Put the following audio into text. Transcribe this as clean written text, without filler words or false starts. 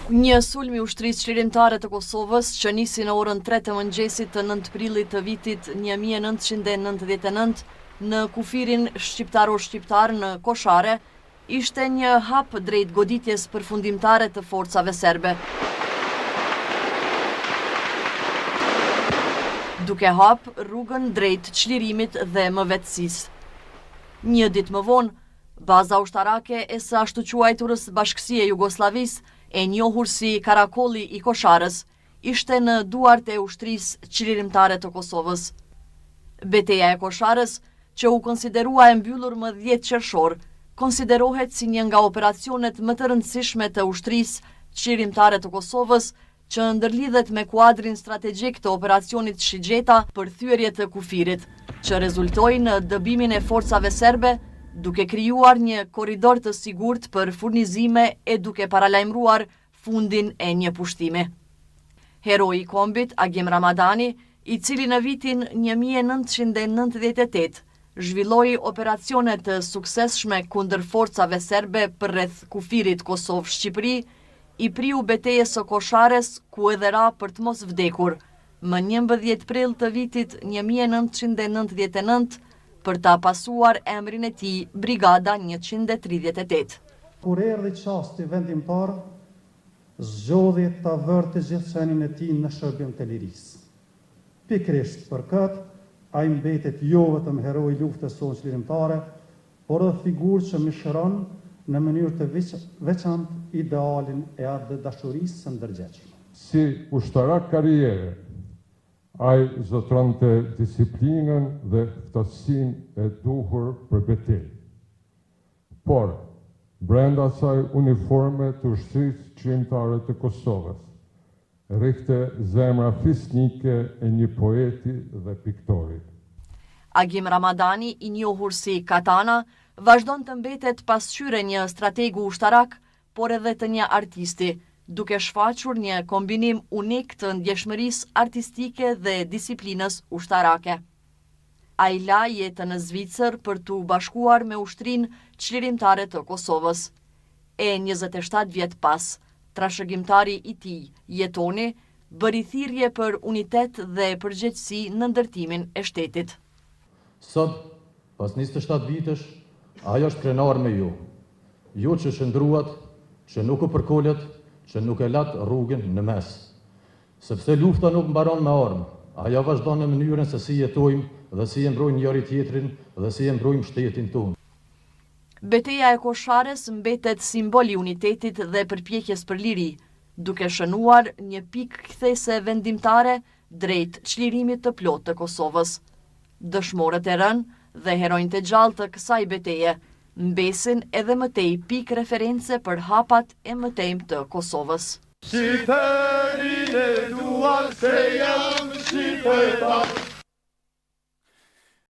Një sulm i ushtrisë çlirimtare të Kosovës që nisi në orën 3 të mëngjesit të 9 prillit të vitit 1999 në kufirin shqiptaro-shqiptar në Koshare, ishte një hap drejt goditjes përfundimtare të forcave serbe. Duke hap rrugën drejt çlirimit dhe mëvetësisë. Një ditë më vonë, baza ushtarake e së ashtu quajturës Bashkësie e Jugosllavisë, e njohur si Karakolli i Kosharës, ishte në duart e ushtrisë çlirimtare të Kosovës. Betejë e Kosharës, që u konsiderua e mbyllur më 10 qershor, konsiderohet si një nga operacionet më të rëndësishme të ushtrisë çlirimtare të Kosovës, që ndërlidhet me kuadrin strategjik të operacionit Shigjeta për thyerje të kufirit, që rezultoi në dëbimin e forcave serbe, duke krijuar një korridor të sigurt për furnizime e duke paralajmëruar fundin e një pushtimi. Heroi i kombit, Agim Ramadani, i cili në vitin 1998 zhvilloi operacione të suksesshme kundër forcave serbe përreth kufirit Kosovë-Shqipëri, i priu betejës së Koshares, ku edhe ra për të mos vdekur, më 11 prill të vitit 1999, për ta pasuar emrin e tij Brigada 138. Kur erdhi çasti vendimtar, zgjodhi ta vërte gjithë shenin e tij në shërbim të lirisë. Pikërisht për këtë, ai mbetet jo vetëm heroi i luftës sonë çlirimtare, por edhe figurë që mishëron në mënyrë të veçantë idealin e atë dashurisë së ndërgjegjshme. Si ushtarak karriere, ai zotronte disiplinën dhe ftasinë e duhur për betejë. Por, brenda asaj uniforme të ushtrisë çlirimtare të Kosovës, rrihte zemra fisnike e një poeti dhe piktori. Agim Ramadani, i njohur si Katana, vazhdon të mbetet pasqyre një strategu ushtarak, por edhe të një artisti, duke shfaqur një kombinim unik të ndjeshmërisë artistike dhe disiplinës ushtarake. Ai la jetën në Zvicër për t'u bashkuar me ushtrinë çlirimtare të Kosovës. E 27 vjet pas, trashëgimtari i tij, Jetoni, bëri thirrje për unitet dhe përgjegjësi në ndërtimin e shtetit. Sot, pas 27 vitesh, ajo është krenar me ju. Ju që shndruat, që nuk u përkolet, që nuk e lat rrugën në mes. Sepse lufta nuk mbaron me armë, ajo vazhdon në mënyrën se si jetojmë dhe si e mbrojmë njëri tjetrin dhe si e mbrojmë shtetin tonë. Betejë e Koshares mbetet simbol i unitetit dhe përpjekjes për liri, duke shënuar një pikë kthese vendimtare drejt çlirimit të plotë të Kosovës. Dëshmorët e rënë dhe heronjtë e gjallë të kësaj beteje mbesin edhe mëtej pikë reference për hapat e mëtejmë të Kosovës. Shqipërinë e duar se jam shqiptar.